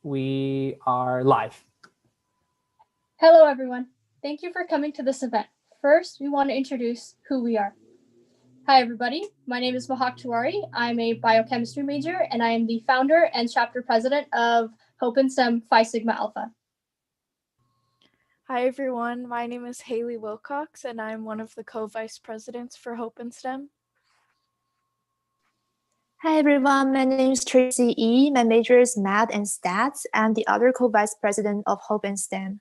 We are live. Hello, everyone. Thank you for coming to this event. First, we want to introduce who we are. Hi, everybody. My name is Mahak Tiwari. I'm a biochemistry major, and I am the founder and chapter president of Hope in STEM Phi Sigma Alpha. Hi, everyone. My name is Haley Wilcox, and I'm one of the co-vice presidents for Hope in STEM. Hi everyone, my name is Tracy E. My major is Math and Stats. I'm the other co-vice president of Hope in STEM.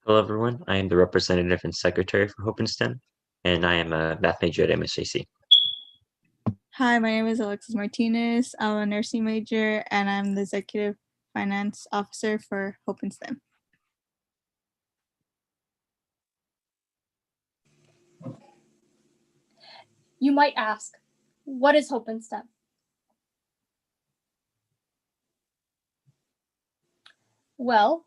Hello everyone, I am the representative and secretary for Hope in STEM, and I am a math major at MSJC. Hi, my name is Alexis Martinez. I'm a nursing major, and I'm the executive finance officer for Hope in STEM. You might ask, what is Hope in STEM? Well,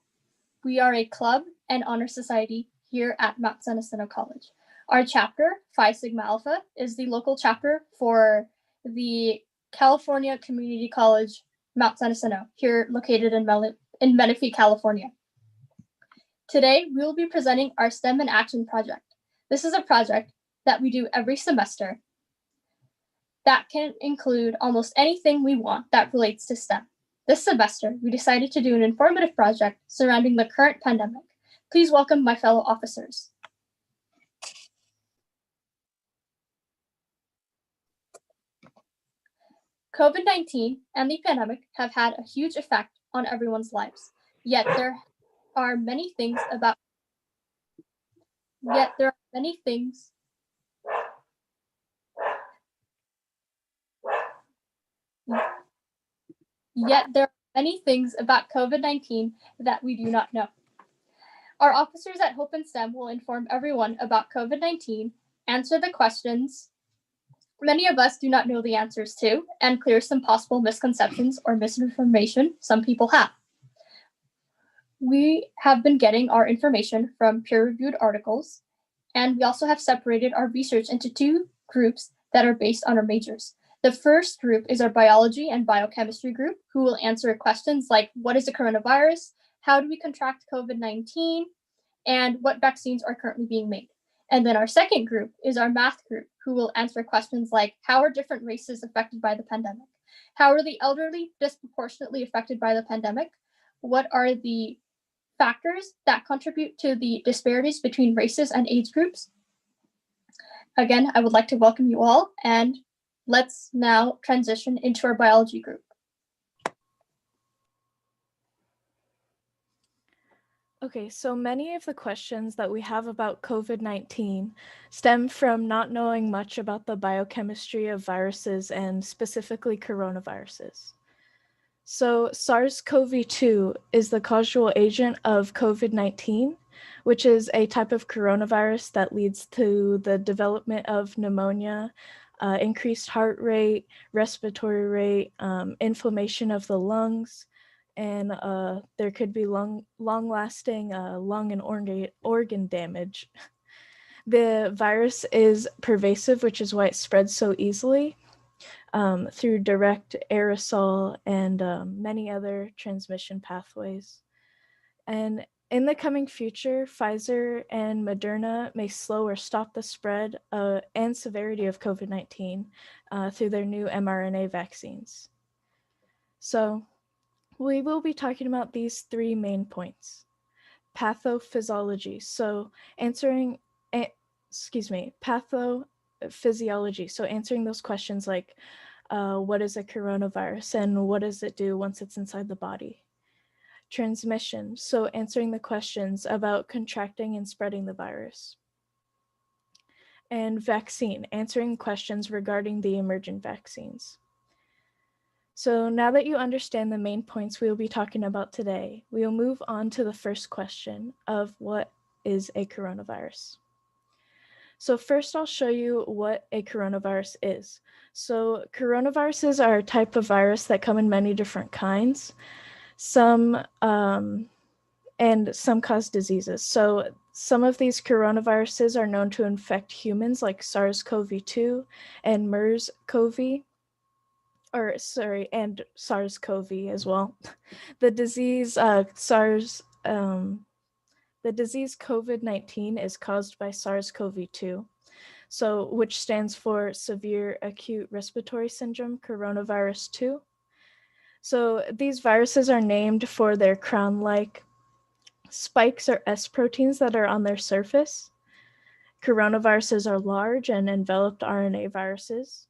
we are a club and honor society here at Mt San Jacinto College. Our chapter, Phi Sigma Alpha, is the local chapter for the California Community College, Mt San Jacinto, here located in Menifee, California. Today, we will be presenting our STEM in Action project. This is a project that we do every semester that can include almost anything we want that relates to STEM. This semester, we decided to do an informative project surrounding the current pandemic. Please welcome my fellow officers. COVID-19 and the pandemic have had a huge effect on everyone's lives. Yet there are many things about COVID-19 that we do not know. Our officers at Hope in STEM will inform everyone about COVID-19, answer the questions many of us do not know the answers to, and clear some possible misconceptions or misinformation some people have. We have been getting our information from peer-reviewed articles, and we also have separated our research into two groups that are based on our majors. The first group is our biology and biochemistry group, who will answer questions like, what is a coronavirus? How do we contract COVID-19? And what vaccines are currently being made? And then our second group is our math group, who will answer questions like, how are different races affected by the pandemic? How are the elderly disproportionately affected by the pandemic? What are the factors that contribute to the disparities between races and age groups? Again, I would like to welcome you all, and let's now transition into our biology group. Okay, so many of the questions that we have about COVID-19 stem from not knowing much about the biochemistry of viruses and specifically coronaviruses. So SARS-CoV-2 is the causal agent of COVID-19, which is a type of coronavirus that leads to the development of pneumonia, increased heart rate, respiratory rate, inflammation of the lungs, and there could be long-lasting lung and organ damage. The virus is pervasive, which is why it spreads so easily through direct aerosol and many other transmission pathways. And in the coming future, Pfizer and Moderna may slow or stop the spread and severity of COVID-19 through their new mRNA vaccines. So we will be talking about these three main points. Pathophysiology, so answering those questions like what is a coronavirus and what does it do once it's inside the body? Transmission, so answering the questions about contracting and spreading the virus. And vaccine, answering questions regarding the emergent vaccines. So now that you understand the main points we will be talking about today, we will move on to the first question of what is a coronavirus. So first I'll show you what a coronavirus is. So coronaviruses are a type of virus that come in many different kinds. Some cause diseases. So some of these coronaviruses are known to infect humans like SARS-CoV-2 and MERS-CoV. and SARS-CoV as well. The disease the disease COVID-19 is caused by SARS-CoV-2, which stands for Severe Acute Respiratory Syndrome Coronavirus 2. So these viruses are named for their crown-like spikes or S proteins that are on their surface. Coronaviruses are large and enveloped RNA viruses.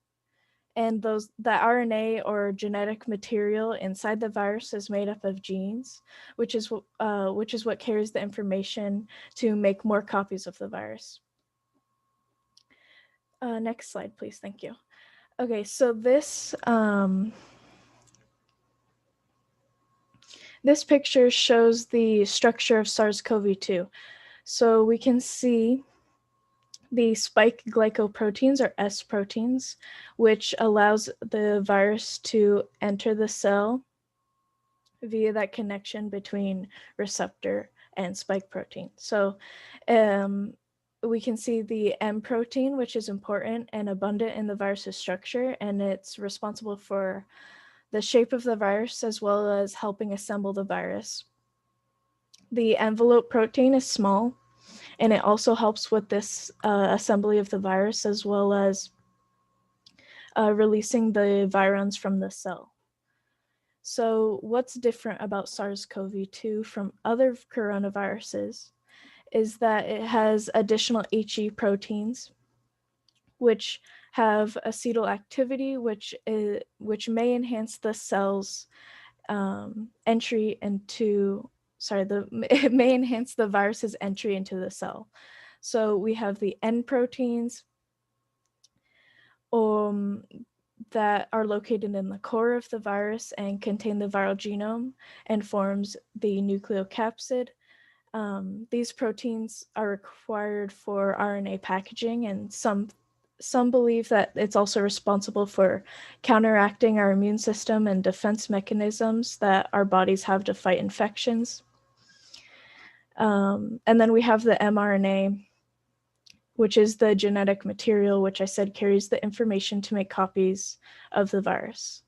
And the RNA or genetic material inside the virus is made up of genes, which is what carries the information to make more copies of the virus. Next slide, please. Thank you. Okay, so this picture shows the structure of SARS-CoV-2. So we can see the spike glycoproteins or S proteins, which allows the virus to enter the cell via that connection between receptor and spike protein. So we can see the M protein, which is important and abundant in the virus's structure, and it's responsible for the shape of the virus as well as helping assemble the virus. The envelope protein is small, and it also helps with this assembly of the virus as well as releasing the virions from the cell. So what's different about SARS-CoV-2 from other coronaviruses is that it has additional HE proteins, which have acetyl activity, which may enhance the cell's entry into, it may enhance the virus's entry into the cell. So we have the N proteins that are located in the core of the virus and contain the viral genome and forms the nucleocapsid. These proteins are required for RNA packaging, and some believe that it's also responsible for counteracting our immune system and defense mechanisms that our bodies have to fight infections. And then we have the mRNA, which is the genetic material, which I said carries the information to make copies of the virus.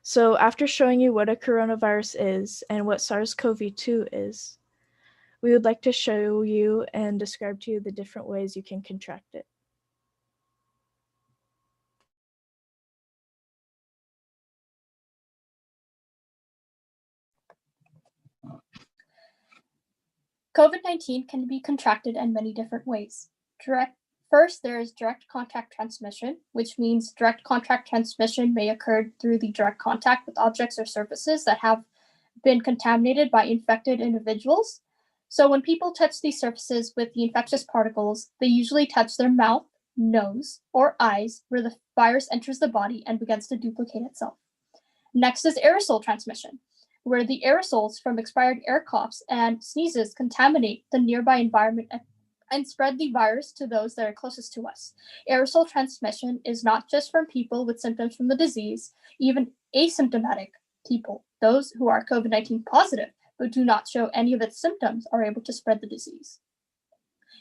So after showing you what a coronavirus is and what SARS-CoV-2 is, we would like to show you and describe to you the different ways you can contract it. COVID-19 can be contracted in many different ways. First, there is direct contact transmission, which means direct contact transmission may occur through the direct contact with objects or surfaces that have been contaminated by infected individuals. So when people touch these surfaces with the infectious particles, they usually touch their mouth, nose, or eyes, where the virus enters the body and begins to duplicate itself. Next is aerosol transmission, where the aerosols from expired air coughs and sneezes contaminate the nearby environment and spread the virus to those that are closest to us. Aerosol transmission is not just from people with symptoms from the disease, even asymptomatic people, those who are COVID-19 positive but do not show any of its symptoms, are able to spread the disease.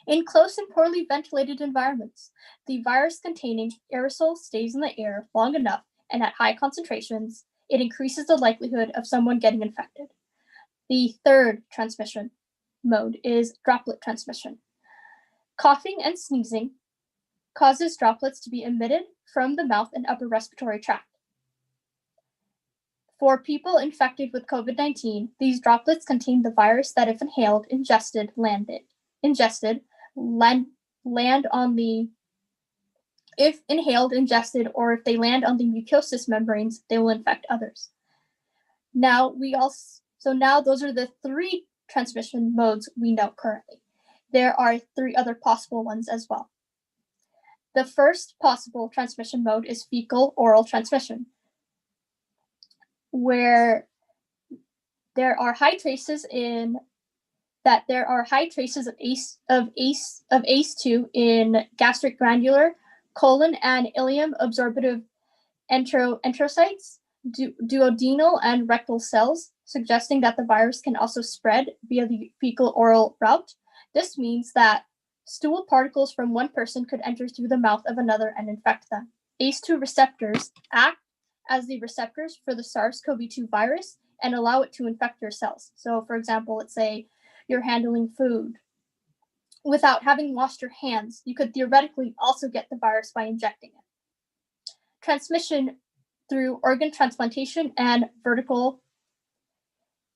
In close and poorly ventilated environments, the virus containing aerosol stays in the air long enough and at high concentrations, it increases the likelihood of someone getting infected. The third transmission mode is droplet transmission. Coughing and sneezing causes droplets to be emitted from the mouth and upper respiratory tract. For people infected with COVID-19, these droplets contain the virus that, if inhaled, if inhaled, ingested, or if they land on the mucosal membranes, they will infect others. Now those are the three transmission modes we know currently. There are three other possible ones as well. The first possible transmission mode is fecal oral transmission, where there are high traces of ACE2 in gastric granular, colon, and ileum absorptive enterocytes, duodenal, and rectal cells, suggesting that the virus can also spread via the fecal oral route. This means that stool particles from one person could enter through the mouth of another and infect them. ACE2 receptors act as the receptors for the SARS-CoV-2 virus and allow it to infect your cells. So for example, let's say you're handling food. Without having washed your hands, you could theoretically also get the virus by injecting it. Transmission through organ transplantation and vertical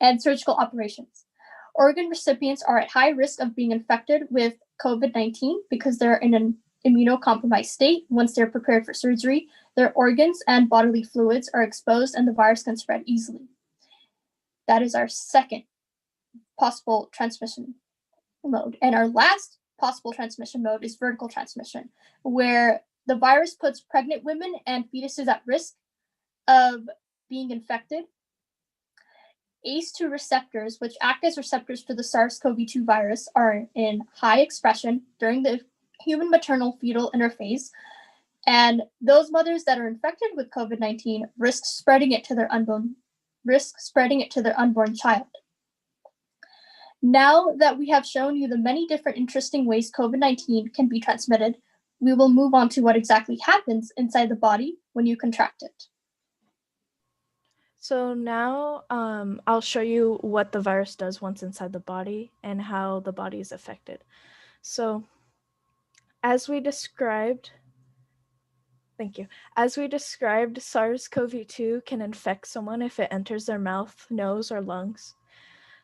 and surgical operations. Organ recipients are at high risk of being infected with COVID-19 because they're in an immunocompromised state. Once they're prepared for surgery, their organs and bodily fluids are exposed and the virus can spread easily. That is our second possible transmission mode. And our last possible transmission mode is vertical transmission, where the virus puts pregnant women and fetuses at risk of being infected. ACE2 receptors, which act as receptors for the SARS-CoV-2 virus, are in high expression during the human maternal fetal interphase, and those mothers that are infected with COVID-19 risk spreading it to their unborn child. Now that we have shown you the many different interesting ways COVID-19 can be transmitted, we will move on to what exactly happens inside the body when you contract it. So now I'll show you what the virus does once inside the body and how the body is affected. So as we described, SARS-CoV-2 can infect someone if it enters their mouth, nose, or lungs.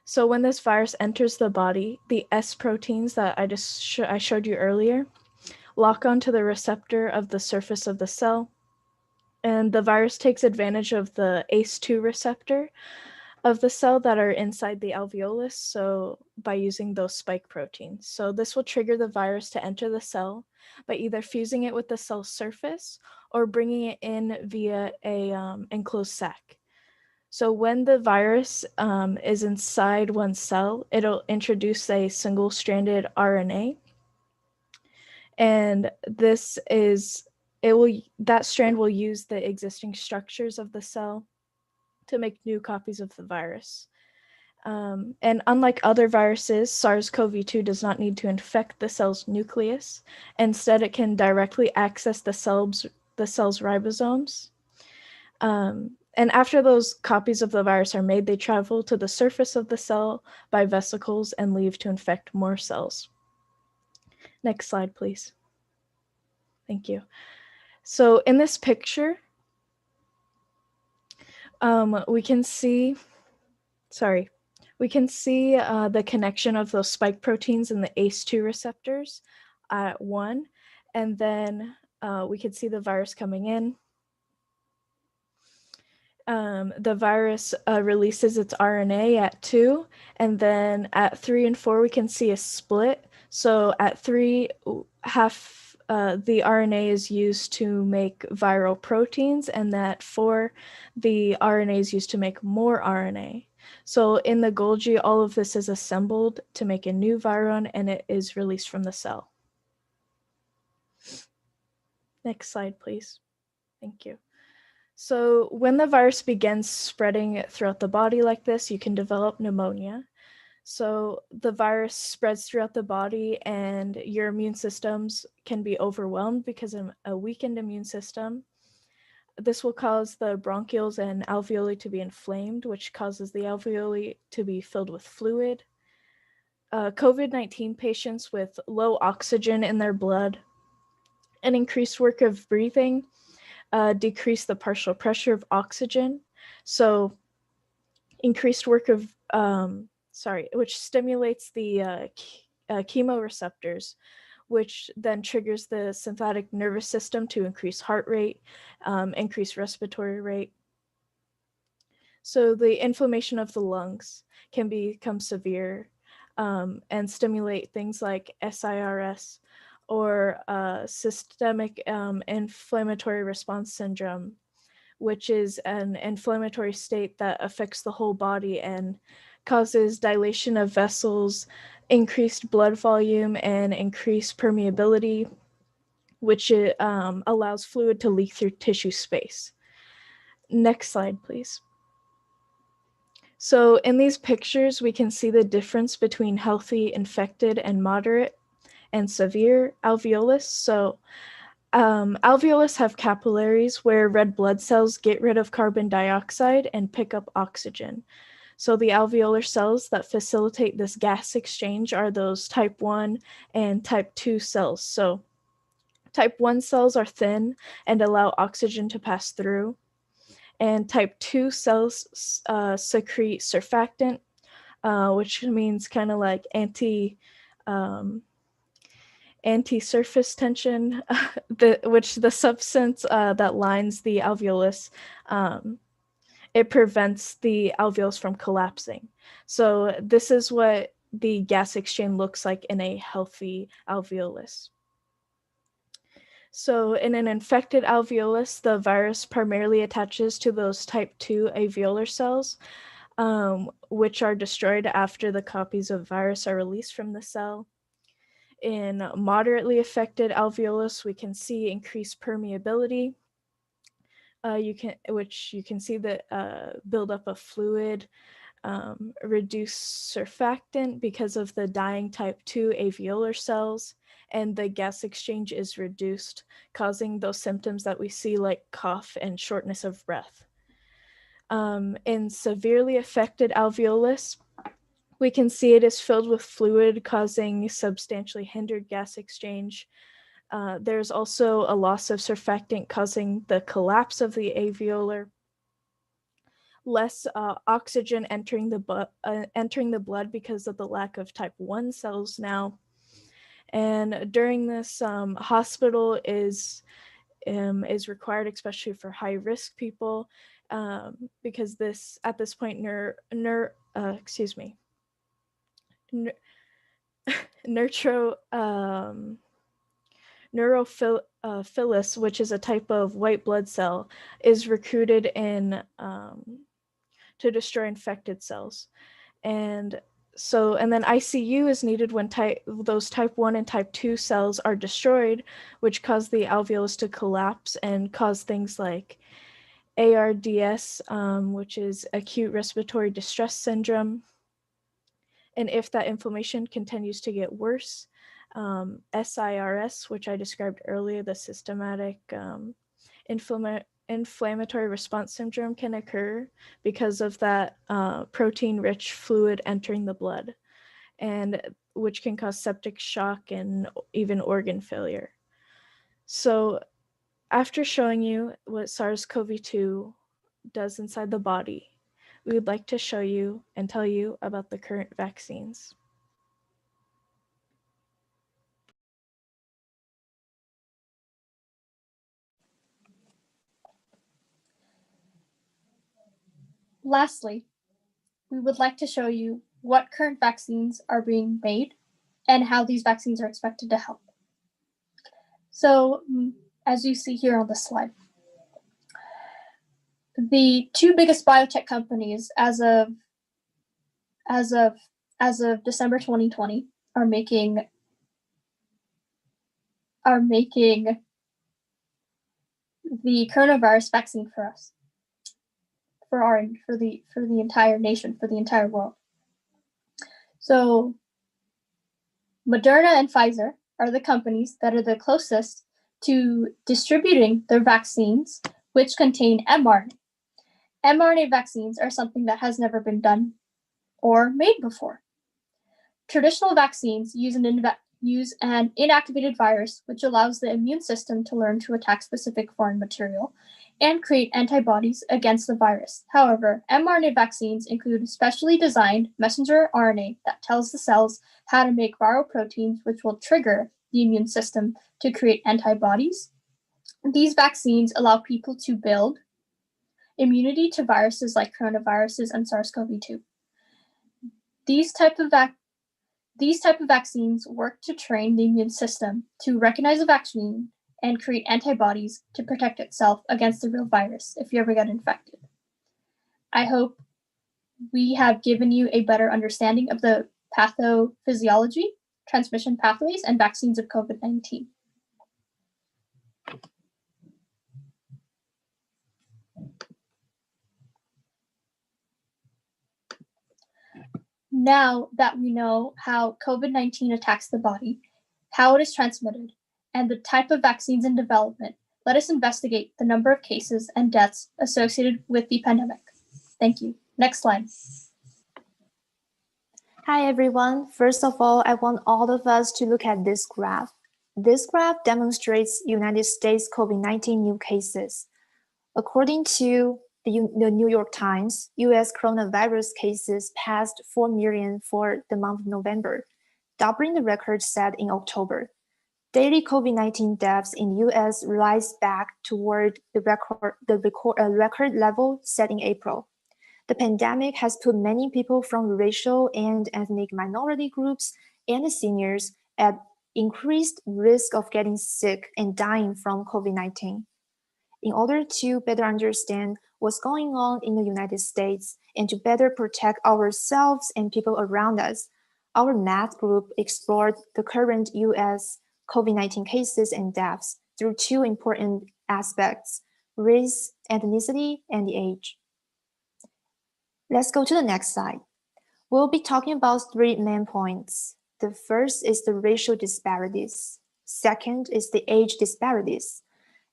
So when this virus enters the body, the S proteins that I showed you earlier lock onto the receptor of the surface of the cell, and the virus takes advantage of the ACE2 receptor of the cell that are inside the alveolus, so by using those spike proteins. So this will trigger the virus to enter the cell by either fusing it with the cell surface or bringing it in via a enclosed sac. So when the virus is inside one cell, it'll introduce a single-stranded RNA, and that strand will use the existing structures of the cell to make new copies of the virus. And unlike other viruses, SARS-CoV-2 does not need to infect the cell's nucleus. Instead, it can directly access the cell's ribosomes. And after those copies of the virus are made, they travel to the surface of the cell by vesicles and leave to infect more cells. Next slide, please. Thank you. So in this picture, we can see the connection of those spike proteins and the ACE2 receptors at 1, and then we can see the virus coming in. The virus releases its RNA at 2, and then at 3 and 4 we can see a split. So at 3, half the RNA is used to make viral proteins, and at 4 the RNA is used to make more RNA. So in the Golgi, all of this is assembled to make a new viron, and it is released from the cell. Next slide, please. Thank you. So when the virus begins spreading throughout the body like this, you can develop pneumonia. So the virus spreads throughout the body and your immune systems can be overwhelmed because of a weakened immune system. This will cause the bronchioles and alveoli to be inflamed, which causes the alveoli to be filled with fluid. COVID-19 patients with low oxygen in their blood and increased work of breathing decrease the partial pressure of oxygen. So increased work of, which stimulates the chemoreceptors, which then triggers the sympathetic nervous system to increase heart rate, increase respiratory rate. So the inflammation of the lungs can become severe and stimulate things like SIRS, or systemic inflammatory response syndrome, which is an inflammatory state that affects the whole body and causes dilation of vessels, increased blood volume, and increased permeability, which allows fluid to leak through tissue space. Next slide, please. So in these pictures, we can see the difference between healthy, infected, and moderate and severe alveolus. So Alveolus have capillaries where red blood cells get rid of carbon dioxide and pick up oxygen. So the alveolar cells that facilitate this gas exchange are those type 1 and type 2 cells. So type 1 cells are thin and allow oxygen to pass through. And type 2 cells secrete surfactant, which means kind of like anti-surface tension, which the substance that lines the alveolus, it prevents the alveolus from collapsing. So this is what the gas exchange looks like in a healthy alveolus. So in an infected alveolus, the virus primarily attaches to those type 2 alveolar cells, which are destroyed after the copies of virus are released from the cell. In moderately affected alveolus, we can see increased permeability, which you can see the buildup of fluid, reduced surfactant because of the dying type 2 alveolar cells, and the gas exchange is reduced, causing those symptoms that we see like cough and shortness of breath. In severely affected alveolus, we can see it is filled with fluid, causing substantially hindered gas exchange. There's also a loss of surfactant, causing the collapse of the alveolar. Less oxygen entering the blood because of the lack of type 1 cells now. And during this, hospital is required, especially for high-risk people, because at this point, neutrophilus, which is a type of white blood cell, is recruited in to destroy infected cells. And then ICU is needed when those type 1 and type 2 cells are destroyed, which cause the alveolus to collapse and cause things like ARDS, which is acute respiratory distress syndrome. And if that inflammation continues to get worse, SIRS, which I described earlier, the systematic inflammatory response syndrome, can occur because of that protein-rich fluid entering the blood, and which can cause septic shock and even organ failure. So after showing you what SARS-CoV-2 does inside the body, we would like to show you and tell you about the current vaccines. Lastly, we would like to show you what current vaccines are being made and how these vaccines are expected to help. So, as you see here on the slide, the two biggest biotech companies as of December 2020 are making the coronavirus vaccine for us, for the entire nation, for the entire world. So Moderna and Pfizer are the companies that are the closest to distributing their vaccines, which contain mRNA. mRNA vaccines are something that has never been done or made before. Traditional vaccines use an inactivated virus, which allows the immune system to learn to attack specific foreign material and create antibodies against the virus. However, mRNA vaccines include specially designed messenger RNA that tells the cells how to make viral proteins, which will trigger the immune system to create antibodies. These vaccines allow people to build immunity to viruses like coronaviruses and SARS-CoV-2. These type of vaccines work to train the immune system to recognize a vaccine and create antibodies to protect itself against the real virus if you ever get infected. I hope we have given you a better understanding of the pathophysiology, transmission pathways, and vaccines of COVID-19. Now that we know how COVID-19 attacks the body, how it is transmitted, and the type of vaccines in development, let us investigate the number of cases and deaths associated with the pandemic. Thank you. Next slide. Hi, everyone. First of all, I want all of us to look at this graph. This graph demonstrates United States COVID-19 new cases. According to the New York Times, US coronavirus cases passed 4 million for the month of November, doubling the record set in October. Daily COVID-19 deaths in US rise back toward the record level set in April. The pandemic has put many people from racial and ethnic minority groups and seniors at increased risk of getting sick and dying from COVID-19. In order to better understand what's going on in the United States and to better protect ourselves and people around us, our math group explored the current US COVID-19 cases and deaths through 2 important aspects: race, ethnicity, and the age. Let's go to the next slide. We'll be talking about 3 main points. The first is the racial disparities. Second is the age disparities.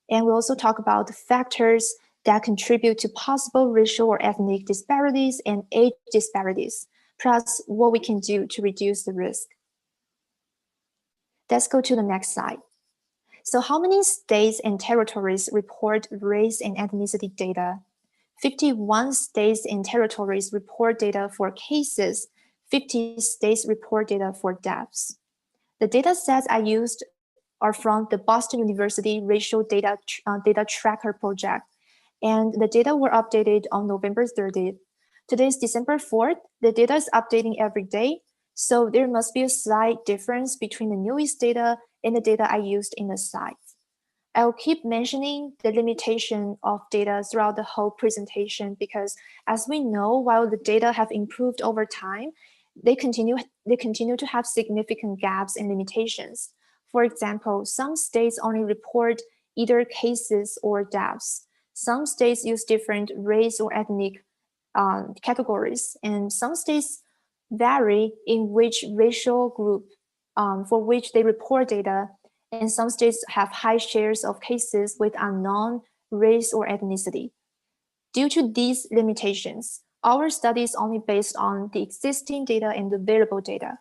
And we'll also talk about the factors that contribute to possible racial or ethnic disparities and age disparities, plus what we can do to reduce the risk. Let's go to the next slide. So how many states and territories report race and ethnicity data? 51 states and territories report data for cases. 50 states report data for deaths. The data sets I used are from the Boston University Racial Data Tracker Project, and the data were updated on November 30th. Today is December 4th. The data is updating every day, so there must be a slight difference between the newest data and the data I used in the slides. I'll keep mentioning the limitation of data throughout the whole presentation because, as we know, while the data have improved over time, they continue to have significant gaps and limitations. For example, some states only report either cases or deaths. Some states use different race or ethnic categories, and some states vary in which racial group for which they report data, and some states have high shares of cases with unknown race or ethnicity. Due to these limitations, our study is only based on the existing data and available data.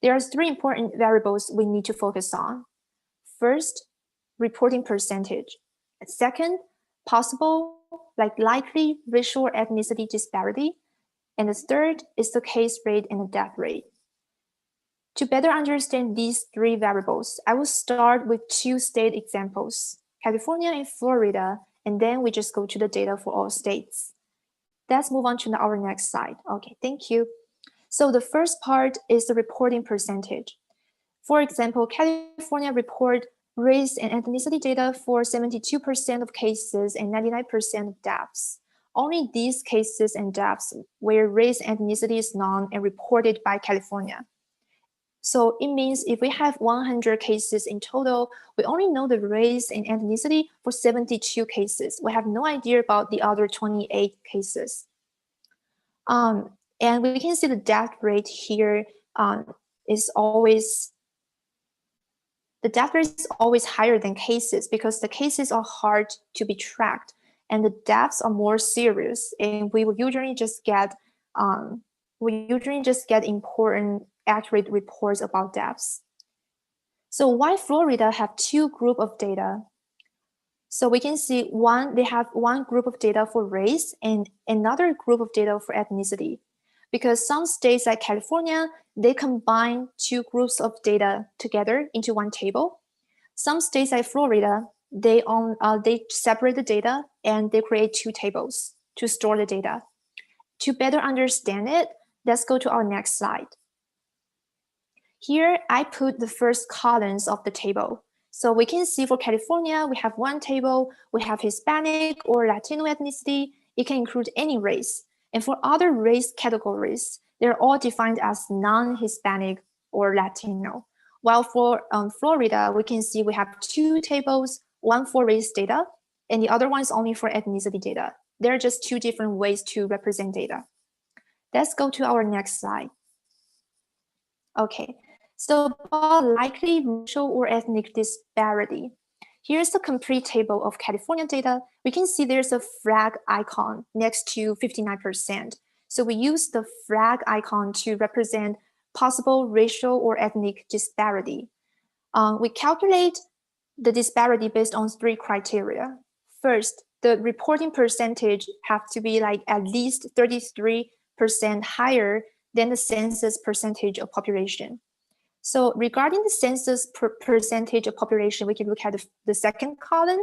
There are 3 important variables we need to focus on. First, reporting percentage. Second, possible, likely racial or ethnicity disparity. And the third is the case rate and the death rate. To better understand these 3 variables, I will start with 2 state examples, California and Florida, and then we just go to the data for all states. Let's move on to our next slide. Okay, thank you. So the first part is the reporting percentage. For example, California report race and ethnicity data for 72% of cases and 99% of deaths. Only these cases and deaths where race and ethnicity is known and reported by California. So it means if we have 100 cases in total, we only know the race and ethnicity for 72 cases. We have no idea about the other 28 cases. And we can see the death rate here is always higher than cases because the cases are hard to be tracked and the deaths are more serious. And we will usually just get important, accurate reports about deaths. So why Florida have 2 groups of data? So we can see they have one group of data for race and another group of data for ethnicity. Because some states like California, they combine 2 groups of data together into one table. Some states like Florida, they separate the data and they create 2 tables to store the data. To better understand it, let's go to our next slide. Here, I put the first columns of the table. So we can see for California, we have one table, we have Hispanic or Latino ethnicity. It can include any race. And for other race categories, they're all defined as non-Hispanic or Latino. While for Florida, we can see we have 2 tables, one for race data, and the other one is only for ethnicity data. There are just 2 different ways to represent data. Let's go to our next slide. Okay, So about likely racial or ethnic disparity. Here's the complete table of California data. We can see there's a flag icon next to 59%. So we use the flag icon to represent possible racial or ethnic disparity. We calculate the disparity based on 3 criteria. First, the reporting percentage have to be like at least 33% higher than the census percentage of population. So regarding the census percentage of population, we can look at the second column.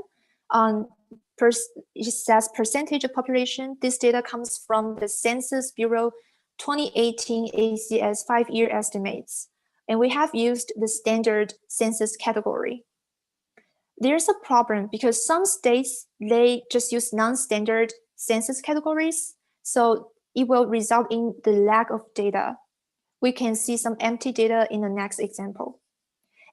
It says percentage of population. This data comes from the Census Bureau 2018 ACS 5-year estimates. And we have used the standard census category. There's a problem because some states, they just use non-standard census categories. So it will result in the lack of data. We can see some empty data in the next example.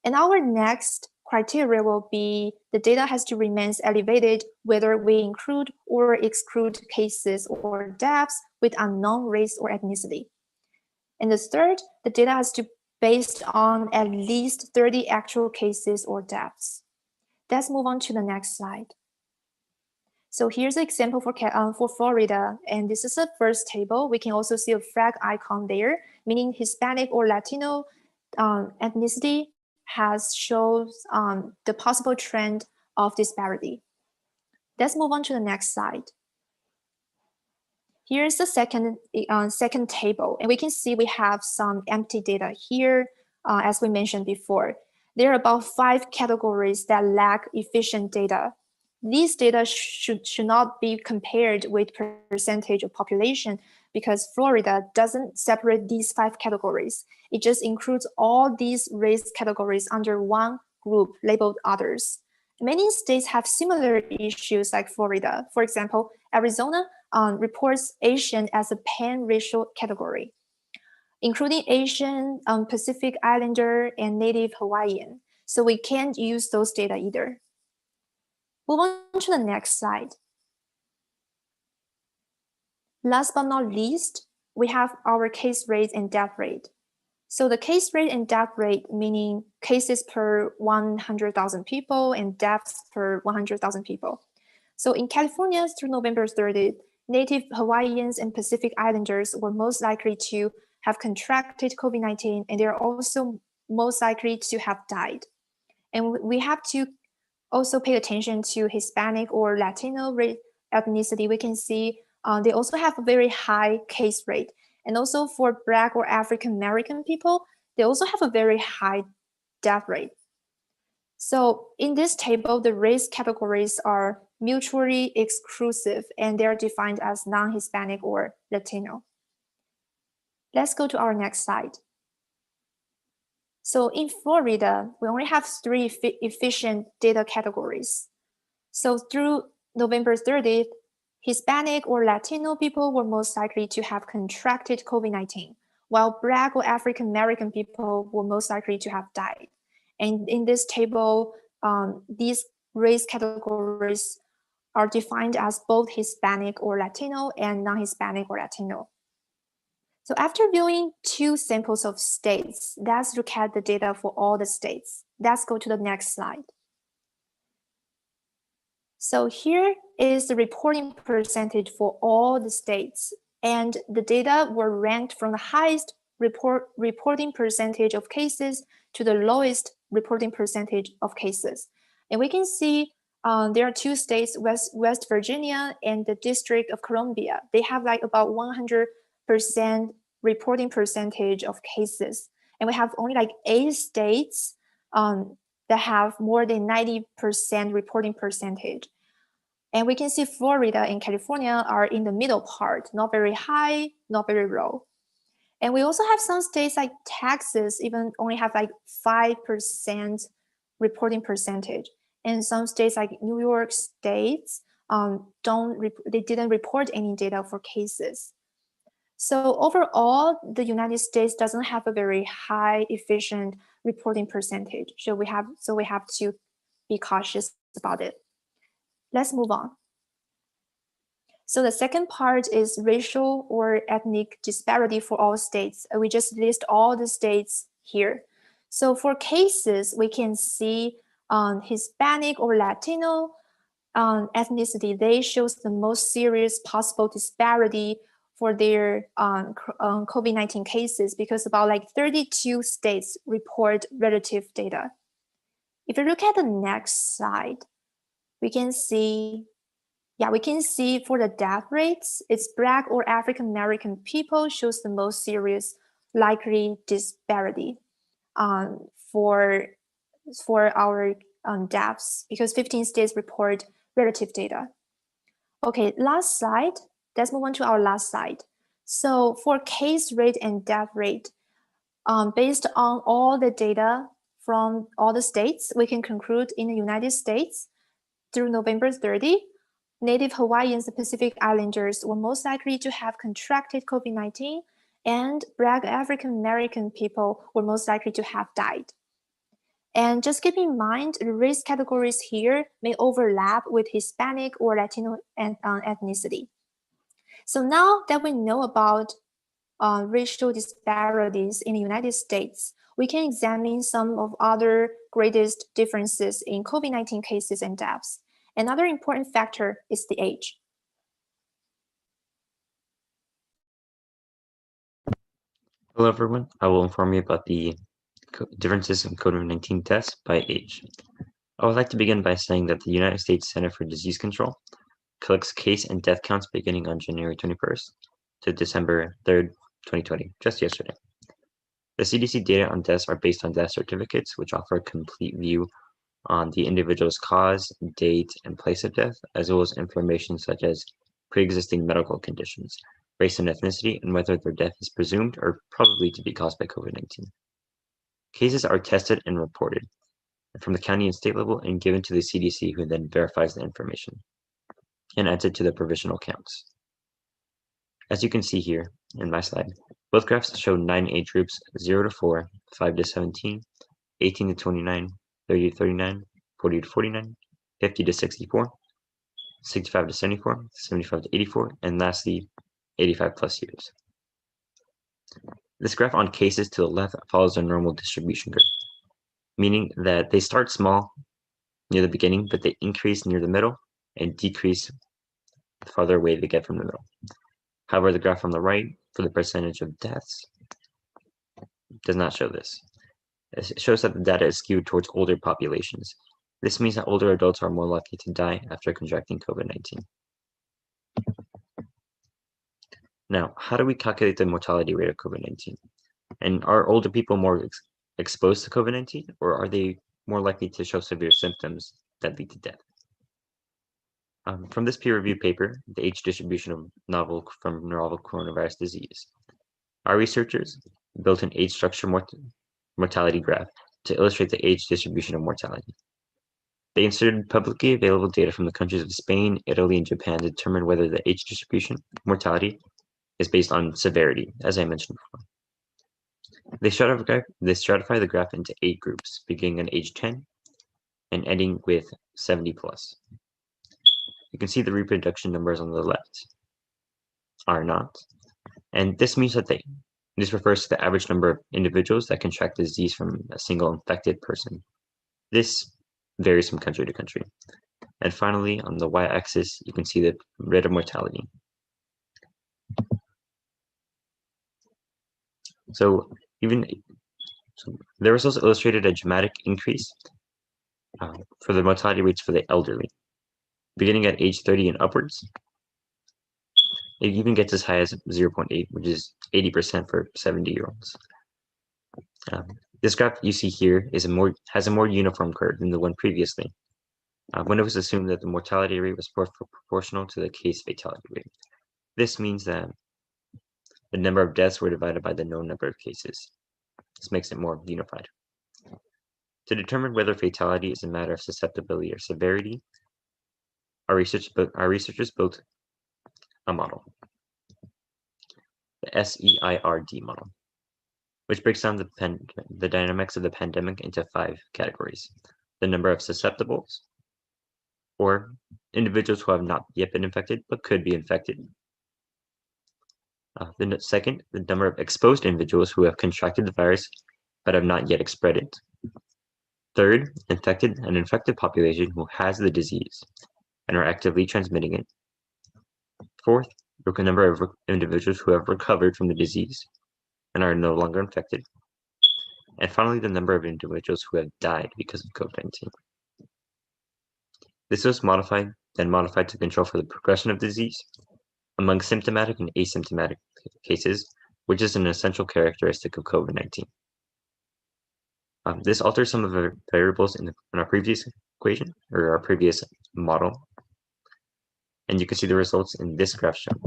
And our next criteria will be the data has to remain elevated whether we include or exclude cases or deaths with unknown race or ethnicity. And the third, the data has to be based on at least 30 actual cases or deaths. Let's move on to the next slide. So here's an example for Florida, and this is the first table. We can also see a flag icon there, meaning Hispanic or Latino ethnicity shows the possible trend of disparity. Let's move on to the next slide. Here's the second table, and we can see we have some empty data here, as we mentioned before. There are about 5 categories that lack efficient data. These data should not be compared with percentage of population because Florida doesn't separate these 5 categories. It just includes all these race categories under one group labeled others. Many states have similar issues like Florida. For example, Arizona reports Asian as a pan-racial category, including Asian, Pacific Islander, and Native Hawaiian. So we can't use those data either. Move on to the next slide. Last but not least, we have our case rate and death rate. So the case rate and death rate, meaning cases per 100,000 people and deaths per 100,000 people. So in California, through November 30th, Native Hawaiians and Pacific Islanders were most likely to have contracted COVID-19, and they're also most likely to have died. And we have to also pay attention to Hispanic or Latino ethnicity. We can see they also have a very high case rate. And also for Black or African American people, they also have a very high death rate. So in this table, the race categories are mutually exclusive, and they're defined as non-Hispanic or Latino. Let's go to our next slide. So in Florida, we only have 3 efficient data categories. So through November 30th, Hispanic or Latino people were most likely to have contracted COVID-19, while Black or African American people were most likely to have died. And in this table, these race categories are defined as both Hispanic or Latino and non-Hispanic or Latino. So after viewing 2 samples of states, let's look at the data for all the states. Let's go to the next slide. So here is the reporting percentage for all the states, and the data were ranked from the highest reporting percentage of cases to the lowest reporting percentage of cases. And we can see there are 2 states, West Virginia and the District of Columbia. They have like about 100% reporting percentage of cases. And we have only like 8 states that have more than 90% reporting percentage. And we can see Florida and California are in the middle part, not very high, not very low. And we also have some states like Texas even only have like 5% reporting percentage. And some states like New York State, they didn't report any data for cases. So overall, the United States doesn't have a very high efficient reporting percentage. So we have to be cautious about it. Let's move on. So the second part is racial or ethnic disparity for all states. We just list all the states here. So for cases, we can see Hispanic or Latino ethnicity, they shows the most serious possible disparity for their COVID-19 cases, because about like 32 states report relative data. If you look at the next slide, we can see for the death rates, it's Black or African American people shows the most serious likely disparity for our deaths, because 15 states report relative data. Okay, last slide. Let's move on to our last slide. So for case rate and death rate, based on all the data from all the states, we can conclude in the United States, through November 30, Native Hawaiians, the Pacific Islanders, were most likely to have contracted COVID-19, and Black African American people were most likely to have died. And just keep in mind, the race categories here may overlap with Hispanic or Latino ethnicity. So now that we know about racial disparities in the United States, we can examine some of other greatest differences in COVID-19 cases and deaths. Another important factor is the age. Hello, everyone. I will inform you about the differences in COVID-19 tests by age. I would like to begin by saying that the United States Center for Disease Control collects case and death counts beginning on January 21st to December 3rd, 2020, just yesterday. The CDC data on deaths are based on death certificates, which offer a complete view on the individual's cause, date, and place of death, as well as information such as pre-existing medical conditions, race and ethnicity, and whether their death is presumed or probably to be caused by COVID-19. Cases are tested and reported from the county and state level and given to the CDC, who then verifies the information and adds it to the provisional counts. As you can see here in my slide, both graphs show 9 age groups: 0 to 4, 5 to 17, 18 to 29, 30 to 39, 40 to 49, 50 to 64, 65 to 74, 75 to 84, and lastly, 85 plus years. This graph on cases to the left follows a normal distribution curve, meaning that they start small near the beginning, but they increase near the middle and decrease the farther away they get from the middle. However, the graph on the right for the percentage of deaths does not show this. It shows that the data is skewed towards older populations. This means that older adults are more likely to die after contracting COVID-19. Now, how do we calculate the mortality rate of COVID-19? And are older people more exposed to COVID-19, or are they more likely to show severe symptoms that lead to death? From this peer-reviewed paper, The Age Distribution of Novel Coronavirus Disease, our researchers built an age structure mortality graph to illustrate the age distribution of mortality. They inserted publicly available data from the countries of Spain, Italy, and Japan to determine whether the age distribution mortality is based on severity, as I mentioned before. They stratify the graph into 8 groups, beginning at age 10 and ending with 70 plus. You can see the reproduction numbers on the left are not, and this means that this refers to the average number of individuals that contract the disease from a single infected person. This varies from country to country. And finally, on the y-axis, you can see the rate of mortality. So the results illustrated a dramatic increase for the mortality rates for the elderly. Beginning at age 30 and upwards, it even gets as high as 0.8, which is 80% for 70-year-olds. This graph you see here has a more uniform curve than the one previously, when it was assumed that the mortality rate was proportional to the case fatality rate. This means that the number of deaths were divided by the known number of cases. This makes it more unified. To determine whether fatality is a matter of susceptibility or severity, our researchers built a model, the SEIRD model, which breaks down the dynamics of the pandemic into 5 categories: the number of susceptibles, or individuals who have not yet been infected but could be infected. The second, the number of exposed individuals who have contracted the virus but have not yet spread it. Third, an infected population who has the disease and are actively transmitting it. Fourth, a number of individuals who have recovered from the disease and are no longer infected. And finally, the number of individuals who have died because of COVID-19. This was modified to control for the progression of disease among symptomatic and asymptomatic cases, which is an essential characteristic of COVID-19. This alters some of the variables in our previous equation, or our previous model. And you can see the results in this graph shown.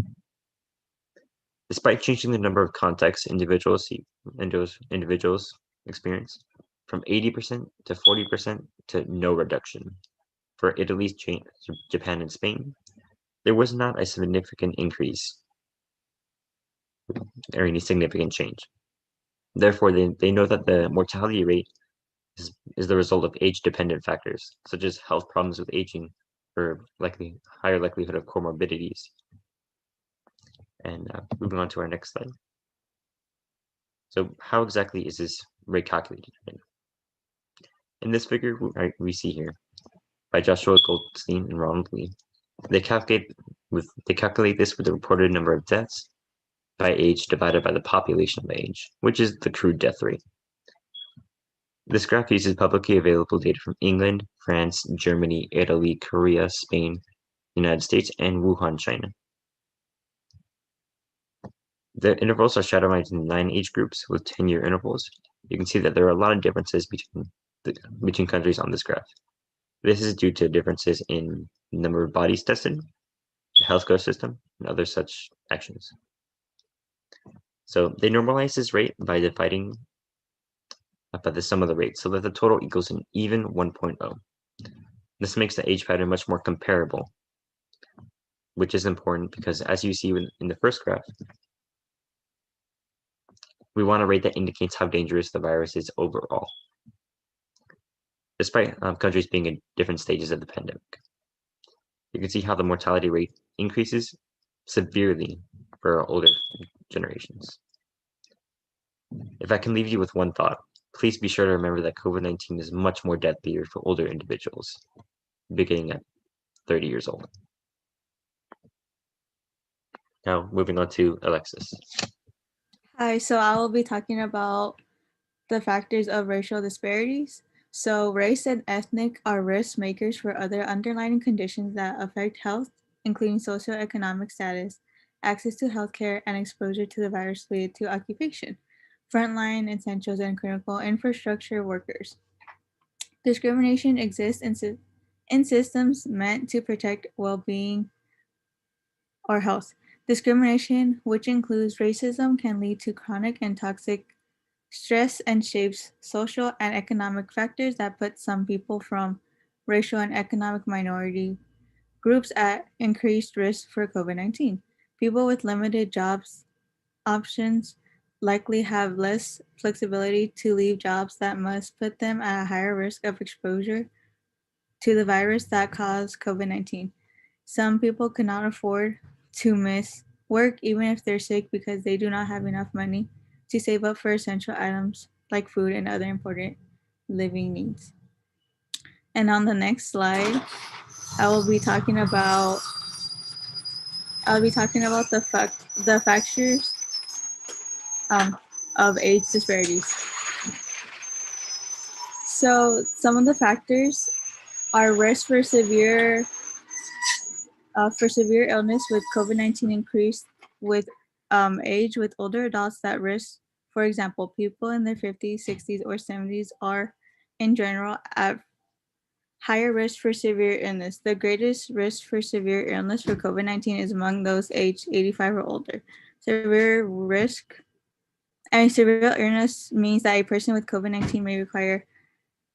Despite changing the number of contacts individuals experience, from 80% to 40% to no reduction. For Italy, Japan, and Spain, there was not a significant increase or any significant change. Therefore, they know that the mortality rate is the result of age-dependent factors, such as health problems with aging or higher likelihood of comorbidities. And moving on to our next slide. So how exactly is this rate calculated? In this figure we see here, by Joshua Goldstein and Ronald Lee, they calculate this with the reported number of deaths by age divided by the population by age, which is the crude death rate. This graph uses publicly available data from England, France, Germany, Italy, Korea, Spain, United States, and Wuhan, China. The intervals are stratified into 9 age groups with 10-year intervals. You can see that there are a lot of differences between countries on this graph. This is due to differences in the number of bodies tested, the healthcare system, and other such actions. So they normalize this rate by dividing by the sum of the rates so that the total equals an even 1.0. This makes the age pattern much more comparable, which is important because, as you see in the first graph, we want a rate that indicates how dangerous the virus is overall, despite countries being in different stages of the pandemic. You can see how the mortality rate increases severely for older generations. If I can leave you with one thought, please be sure to remember that COVID-19 is much more deadlier for older individuals, beginning at 30 years old. Now, moving on to Alexis. Hi, so I will be talking about the factors of racial disparities. So race and ethnic are risk makers for other underlying conditions that affect health, including socioeconomic status, access to healthcare, and exposure to the virus related to occupation, frontline essentials, and critical infrastructure workers. Discrimination exists in systems meant to protect well-being or health. Discrimination, which includes racism, can lead to chronic and toxic stress and shapes social and economic factors that put some people from racial and economic minority groups at increased risk for COVID-19. People with limited jobs options likely have less flexibility to leave jobs that must put them at a higher risk of exposure to the virus that caused COVID-19. Some people cannot afford to miss work even if they're sick because they do not have enough money to save up for essential items like food and other important living needs. And on the next slide, I'll be talking about the factors of age disparities. So some of the factors are risk for severe illness with COVID-19 increased with age, with older adults that risk. For example, people in their 50s, 60s, or 70s are in general at higher risk for severe illness. The greatest risk for severe illness for COVID-19 is among those aged 85 or older. Severe illness means that a person with COVID-19 may require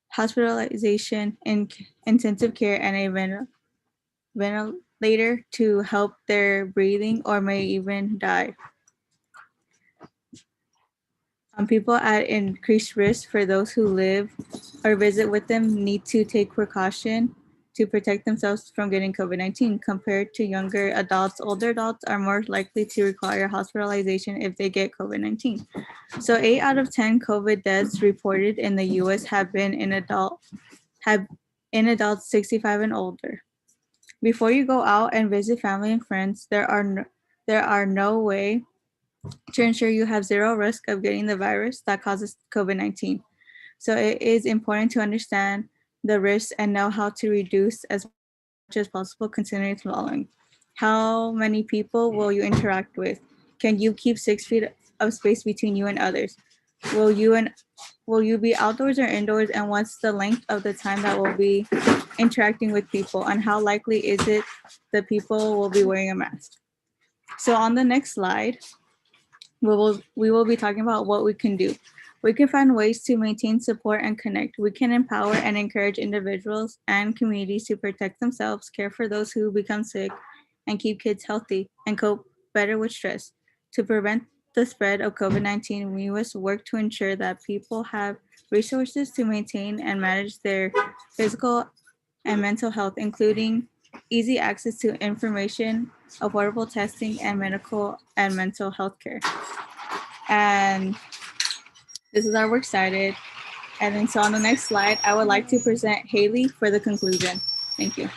hospitalization, intensive care, and a ventilator to help their breathing, or may even die. People at increased risk for those who live or visit with them need to take precaution to protect themselves from getting COVID-19. Compared to younger adults, older adults are more likely to require hospitalization if they get COVID-19. So 8 out of 10 COVID deaths reported in the US have been in adults 65 and older. Before you go out and visit family and friends, there are no way to ensure you have zero risk of getting the virus that causes COVID-19. So it is important to understand the risks and know how to reduce as much as possible, considering the following. How many people will you interact with? Can you keep 6 feet of space between you and others? Will you be outdoors or indoors, and what's the length of the time that will be interacting with people, and how likely is it that people will be wearing a mask? So on the next slide, we will be talking about what we can do. We can find ways to maintain support and connect. We can empower and encourage individuals and communities to protect themselves, care for those who become sick, and keep kids healthy and cope better with stress. To prevent the spread of COVID-19, we must work to ensure that people have resources to maintain and manage their physical and mental health, including easy access to information, affordable testing, and medical and mental health care. And this is our works cited. And then so on the next slide, I would like to present Haley for the conclusion. Thank you.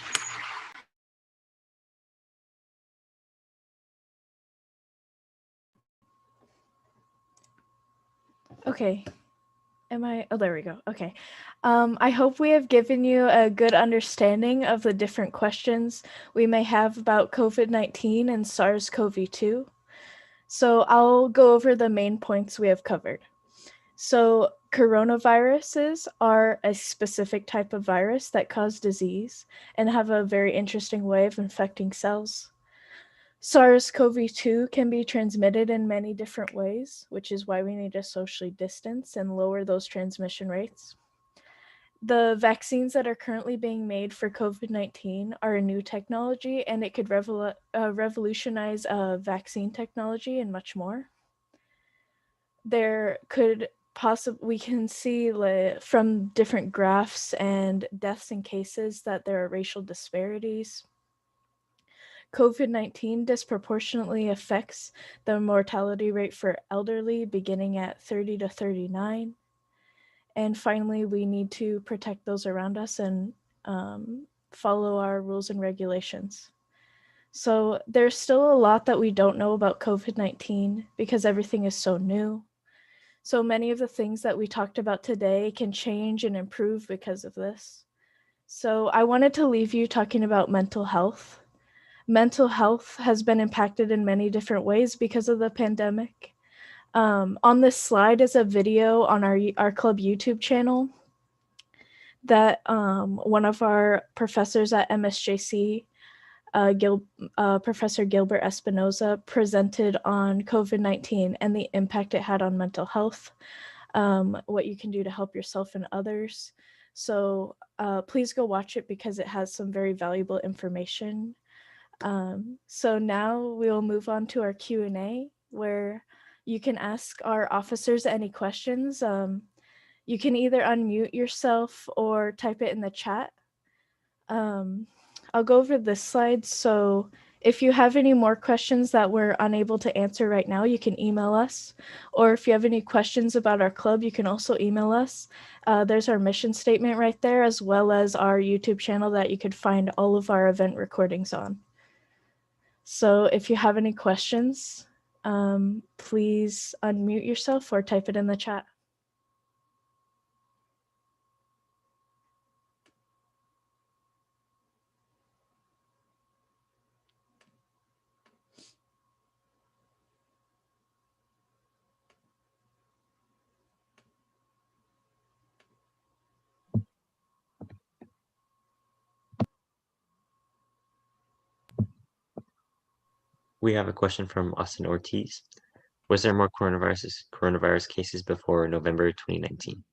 Okay. Oh, there we go. Okay. I hope we have given you a good understanding of the different questions we may have about COVID-19 and SARS-CoV-2. So I'll go over the main points we have covered. So coronaviruses are a specific type of virus that cause disease and have a very interesting way of infecting cells. SARS-CoV-2 can be transmitted in many different ways, which is why we need to socially distance and lower those transmission rates. The vaccines that are currently being made for COVID-19 are a new technology, and it could revolutionize vaccine technology and much more. There could we can see from different graphs and deaths and cases that there are racial disparities. COVID-19 disproportionately affects the mortality rate for elderly, beginning at 30 to 39. And finally, we need to protect those around us and follow our rules and regulations. So there's still a lot that we don't know about COVID-19 because everything is so new. So many of the things that we talked about today can change and improve because of this. So I wanted to leave you talking about mental health. Mental health has been impacted in many different ways because of the pandemic. On this slide is a video on our club YouTube channel that one of our professors at MSJC, Professor Gilbert Espinoza, presented on COVID-19 and the impact it had on mental health, what you can do to help yourself and others. So please go watch it because it has some very valuable information. So now we'll move on to our Q&A, where you can ask our officers any questions. You can either unmute yourself or type it in the chat. I'll go over this slide. So if you have any more questions that we're unable to answer right now, you can email us. Or if you have any questions about our club, you can also email us. There's our mission statement right there, as well as our YouTube channel that you could find all of our event recordings on. So if you have any questions, please unmute yourself or type it in the chat. We have a question from Austin Ortiz. Was there more coronavirus cases before November 2019?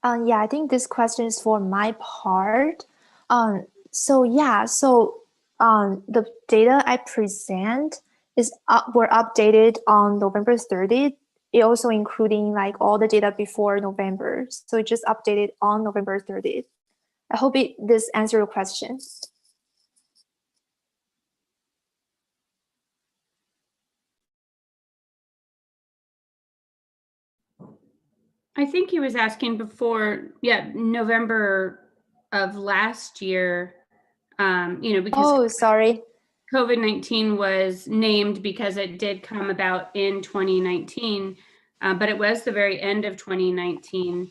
Yeah, I think this question is for my part. The data I present were updated on November 30th. It also including like all the data before November. So it just updated on November 30th. I hope this answers your question. I think he was asking before, November of last year, because Oh, sorry. COVID-19 was named because it did come about in 2019, but it was the very end of 2019.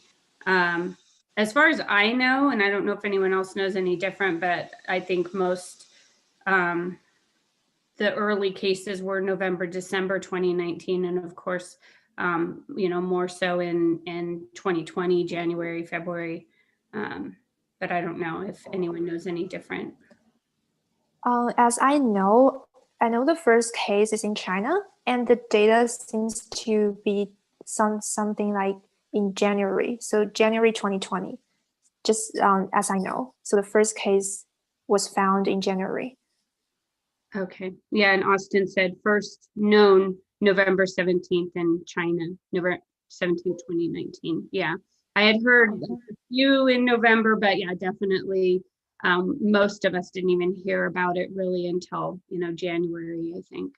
As far as I know, and I don't know if anyone else knows any different, but I think most, the early cases were November, December 2019, and of course, more so in 2020, January, February. But I don't know if anyone knows any different. As I know the first case is in China, and the data seems to be something like in January, so January 2020, just as I know. So the first case was found in January. Okay, yeah, and Austin said first known November 17th in China, November 17th, 2019. Yeah, I had heard a few in November, but yeah, definitely most of us didn't even hear about it really until, January, I think.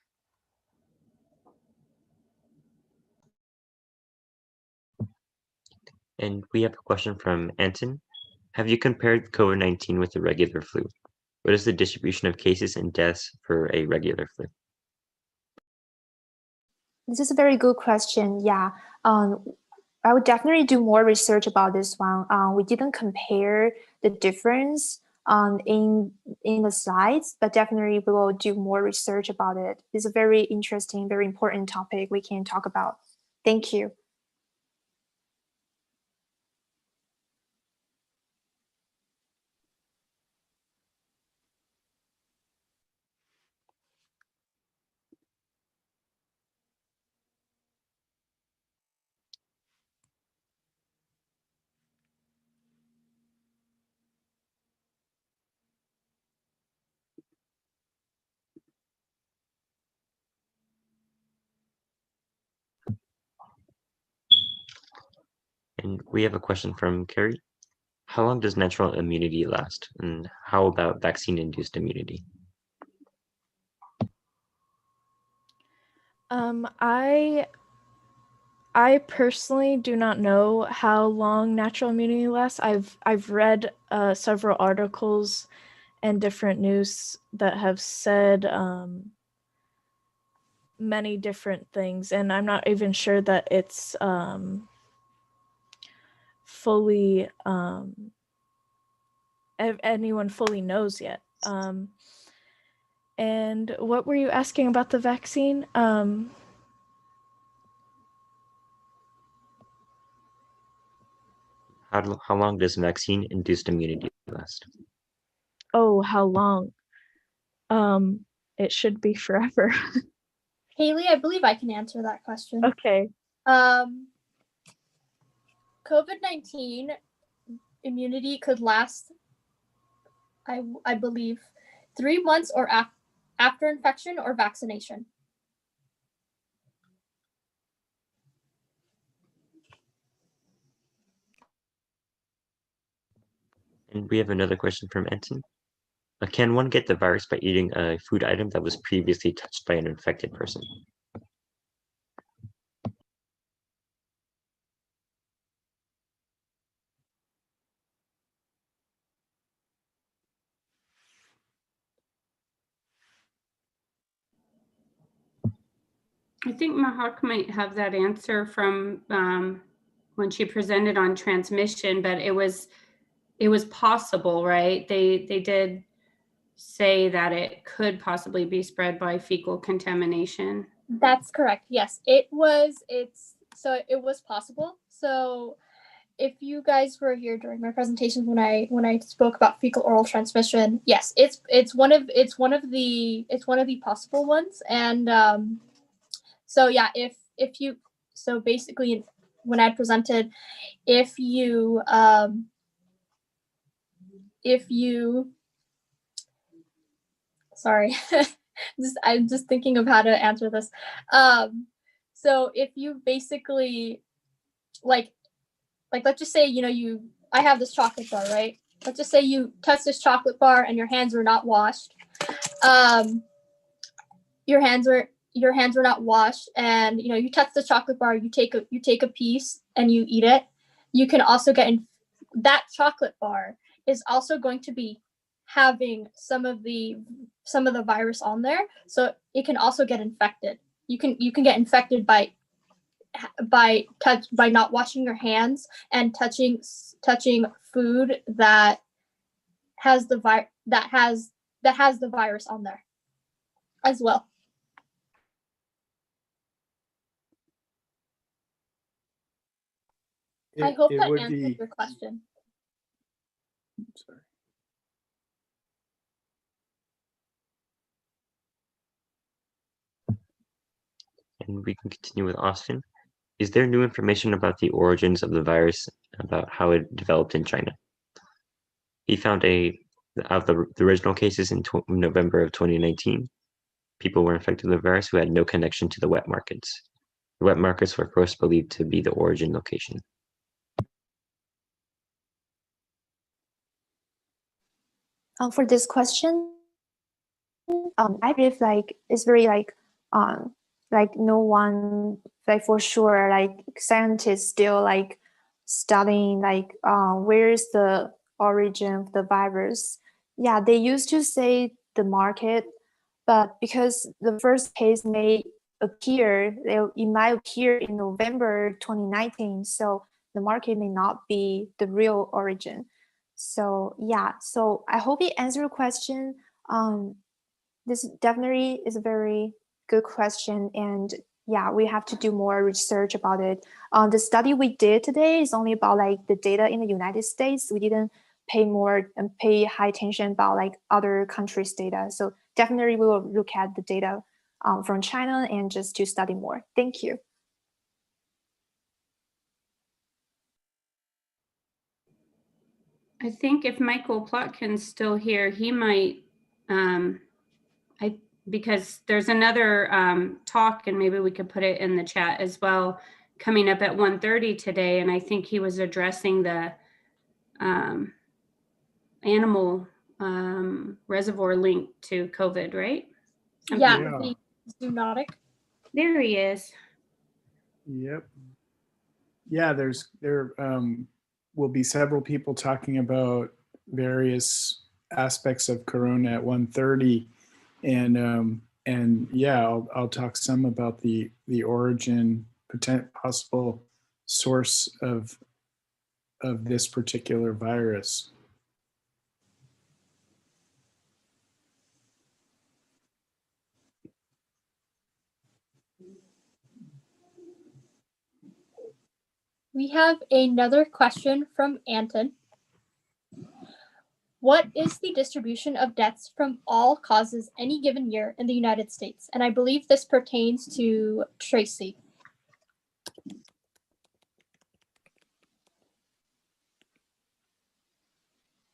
And we have a question from Anton. Have you compared COVID-19 with the regular flu? What is the distribution of cases and deaths for a regular flu? This is a very good question. Yeah, I would definitely do more research about this one. We didn't compare the difference in the slides, but definitely we will do more research about it. It's a very interesting, very important topic we can talk about. Thank you. And we have a question from Carrie. How long does natural immunity last? And how about vaccine-induced immunity? I personally do not know how long natural immunity lasts. I've read several articles and different news that have said many different things, and I'm not even sure that it's fully anyone fully knows yet. And what were you asking about the vaccine? How long does vaccine-induced immunity last? Oh, how long? It should be forever. Haley, I believe I can answer that question. Okay. COVID-19 immunity could last, I believe, 3 months or after infection or vaccination. And we have another question from Anton. Can one get the virus by eating a food item that was previously touched by an infected person? I think Mahak might have that answer from when she presented on transmission, but it was possible, right? They did say that it could possibly be spread by fecal contamination. That's correct. Yes, it was possible. So if you guys were here during my presentation when I spoke about fecal oral transmission, yes, it's one of the possible ones. And so yeah, if you, so basically when I presented, if you sorry, I'm just thinking of how to answer this. So if you basically like let's just say, I have this chocolate bar, right? let's just say you touch this chocolate bar and your hands were not washed. Your hands were not washed, and you touch the chocolate bar, you take a piece and you eat it. You can also get that chocolate bar is also going to be having some of the virus on there, so it can also get infected. You can get infected by not washing your hands and touching food that has the virus on there as well. I hope that answers your question. Sorry. And we can continue with Austin. Is there new information about the origins of the virus, about how it developed in China? He found of the original cases in November of 2019, people were infected with the virus who had no connection to the wet markets. The wet markets were first believed to be the origin location. For this question, I believe it's very no one for sure scientists still studying where's the origin of the virus. Yeah, they used to say the market, but because the first case it might appear in November 2019, so the market may not be the real origin. So yeah, so I hope it answered your question. This definitely is a very good question, and yeah, we have to do more research about it. The study we did today is only about the data in the United States. We didn't pay high attention about other countries' data. So definitely we will look at the data from China and just to study more. Thank you. I think if Michael Plotkin's still here, he might, because there's another talk, and maybe we could put it in the chat as well, coming up at 1:30 today. And I think he was addressing the animal reservoir link to COVID, right? Yeah, the zoonotic. There he is. Yep. Yeah, there will be several people talking about various aspects of Corona at 1:30, and yeah, I'll talk some about the origin, possible source of this particular virus. We have another question from Anton. What is the distribution of deaths from all causes any given year in the United States? And I believe this pertains to Tracy.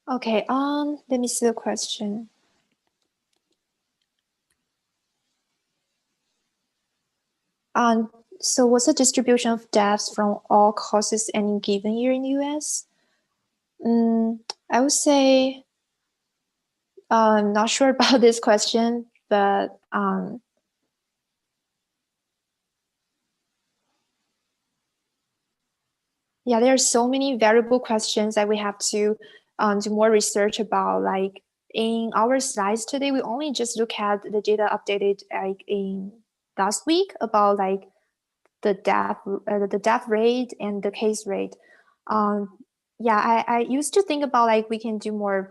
Okay, let me see the question. So what's the distribution of deaths from all causes any given year in the US? I would say, I'm not sure about this question, but yeah, there are so many variable questions that we have to do more research about. In our slides today, we only just look at the data updated in last week about the death rate and the case rate. Yeah, I used to think about we can do more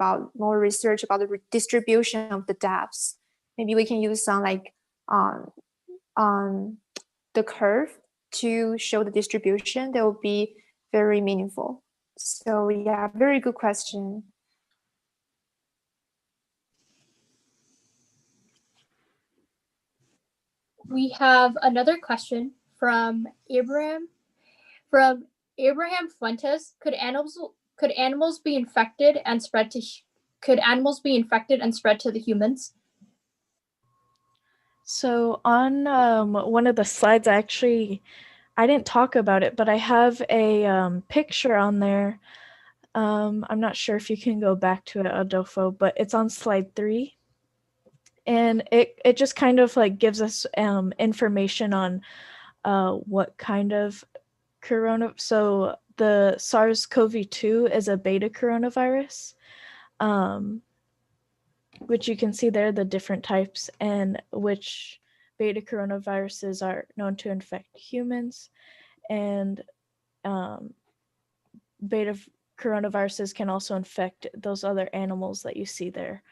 research about the distribution of the deaths. Maybe we can use some the curve to show the distribution. That will be very meaningful. So yeah, very good question. We have another question from Abraham Fuentes. Could animals be infected and spread to the humans? So on one of the slides, I didn't talk about it, but I have a picture on there I'm not sure if you can go back to it, Adolfo, but it's on slide 3. And it just kind of like gives us information on what kind of so the SARS-CoV-2 is a beta coronavirus, which you can see there, the different types, and which beta coronaviruses are known to infect humans, and beta coronaviruses can also infect those other animals that you see there.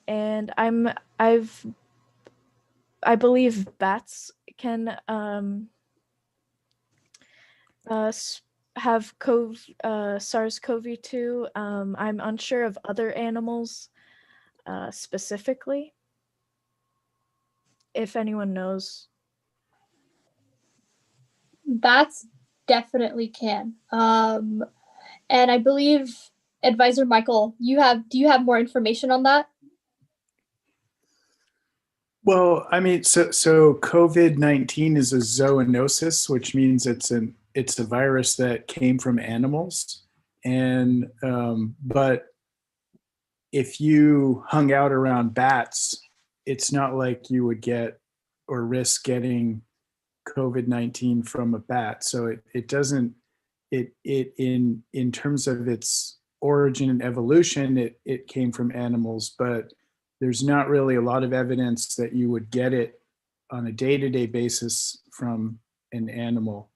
And I believe bats can have SARS-CoV-2. I'm unsure of other animals specifically, if anyone knows. Bats definitely can. And I believe Advisor Michael, do you have more information on that? Well, I mean, so COVID-19 is a zoonosis, which means it's a virus that came from animals. And but if you hung out around bats, it's not like you would get or risk getting COVID-19 from a bat. So it doesn't, in terms of its origin and evolution, it came from animals, but there's not really a lot of evidence that you would get it on a day-to-day basis from an animal.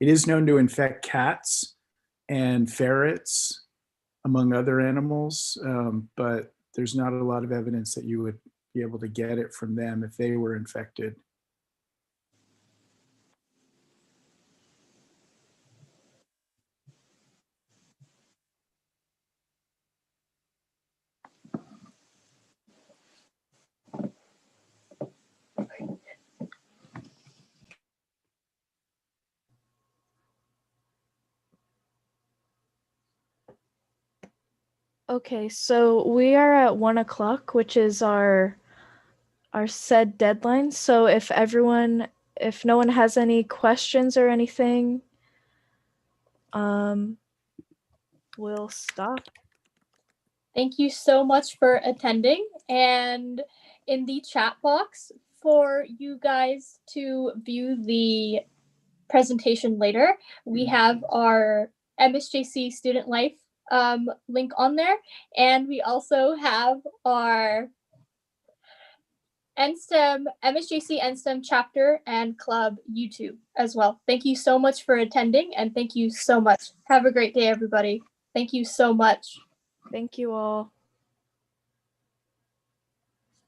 It is known to infect cats and ferrets, among other animals, but there's not a lot of evidence that you would be able to get it from them if they were infected. Okay, so we are at 1 o'clock, which is our said deadline. So if no one has any questions or anything, we'll stop. Thank you so much for attending. And in the chat box for you guys to view the presentation later, we have our MSJC Student Life link on there. And we also have our NSTEM, MSJC NSTEM chapter and club YouTube as well. Thank you so much for attending, and thank you so much. Have a great day, everybody. Thank you so much. Thank you all.